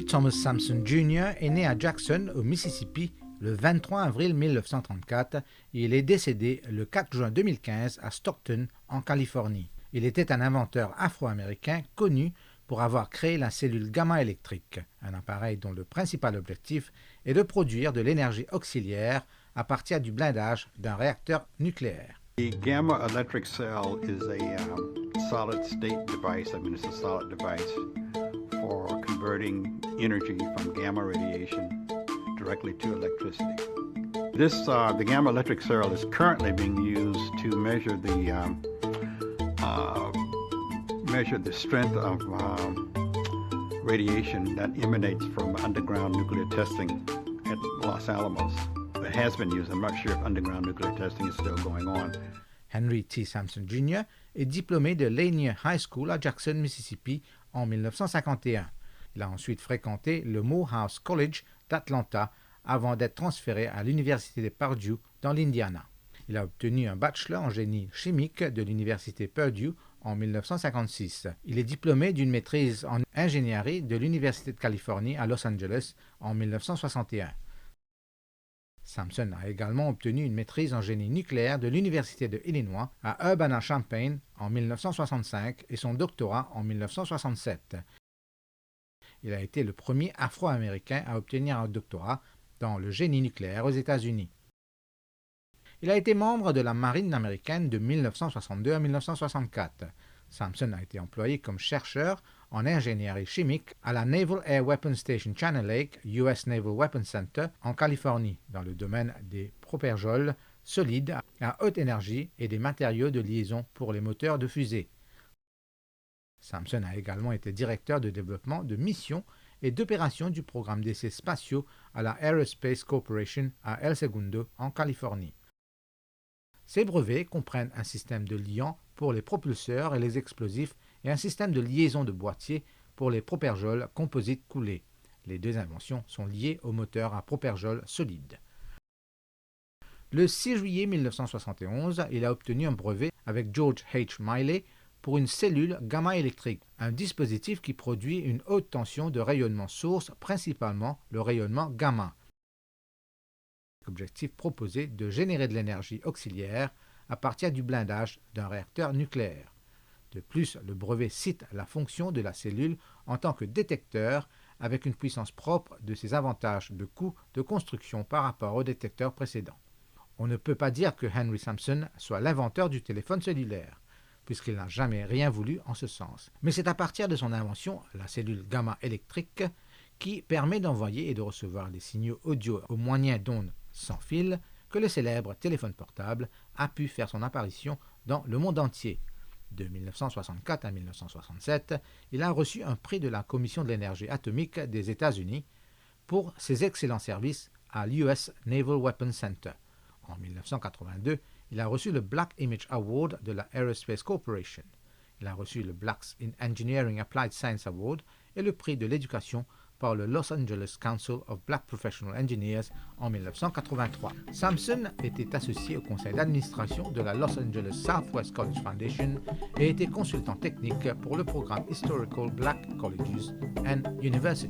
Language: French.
Thomas Sampson Jr. est né à Jackson, au Mississippi, le 23 avril 1934 et il est décédé le 4 juin 2015 à Stockton, en Californie. Il était un inventeur afro-américain connu pour avoir créé la cellule gamma électrique, un appareil dont le principal objectif est de produire de l'énergie auxiliaire à partir du blindage d'un réacteur nucléaire. The gamma electric cell is a solid state device. I mean, it's a solid device for converting energy from gamma radiation directly to electricity. The gamma electric cell is currently being used to measure the strength of radiation that emanates from underground nuclear testing at Los Alamos. It has been used. I'm not sure if underground nuclear testing is still going on. Henry T. Sampson Jr. est diplômé de Lanier High School à Jackson, Mississippi en 1951. Il a ensuite fréquenté le Morehouse College d'Atlanta avant d'être transféré à l'Université de Purdue dans l'Indiana. Il a obtenu un bachelor en génie chimique de l'Université Purdue en 1956. Il est diplômé d'une maîtrise en ingénierie de l'Université de Californie à Los Angeles en 1961. Sampson a également obtenu une maîtrise en génie nucléaire de l'Université de Illinois à Urbana-Champaign en 1965 et son doctorat en 1967. Il a été le premier Afro-Américain à obtenir un doctorat dans le génie nucléaire aux États-Unis. Il a été membre de la marine américaine de 1962 à 1964. Sampson a été employé comme chercheur en ingénierie chimique à la Naval Air Weapons Station Channel Lake, US Naval Weapons Center, en Californie, dans le domaine des propergols solides à haute énergie et des matériaux de liaison pour les moteurs de fusée. Sampson a également été directeur de développement de missions et d'opérations du programme d'essais spatiaux à la Aerospace Corporation à El Segundo, en Californie. Ces brevets comprennent un système de liant pour les propulseurs et les explosifs et un système de liaison de boîtier pour les propergols composites coulés. Les deux inventions sont liées au moteur à propergol solide. Le 6 juillet 1971, il a obtenu un brevet avec George H. Miley pour une cellule gamma électrique, un dispositif qui produit une haute tension de rayonnement source, principalement le rayonnement gamma. L'objectif proposé de générer de l'énergie auxiliaire à partir du blindage d'un réacteur nucléaire. De plus, le brevet cite la fonction de la cellule en tant que détecteur avec une puissance propre de ses avantages de coût de construction par rapport au détecteur précédent. On ne peut pas dire que Henry Sampson soit l'inventeur du téléphone cellulaire, puisqu'il n'a jamais rien voulu en ce sens. Mais c'est à partir de son invention, la cellule gamma électrique, qui permet d'envoyer et de recevoir des signaux audio au moyen d'ondes sans fil, que le célèbre téléphone portable a pu faire son apparition dans le monde entier. De 1964 à 1967, il a reçu un prix de la Commission de l'énergie atomique des États-Unis pour ses excellents services à l'US Naval Weapons Center. En 1982, il a reçu le Black Image Award de la Aerospace Corporation. Il a reçu le Blacks in Engineering Applied Science Award et le prix de l'éducation par le Los Angeles Council of Black Professional Engineers en 1983. Sampson était associé au conseil d'administration de la Los Angeles Southwest College Foundation et était consultant technique pour le programme Historical Black Colleges and Universities.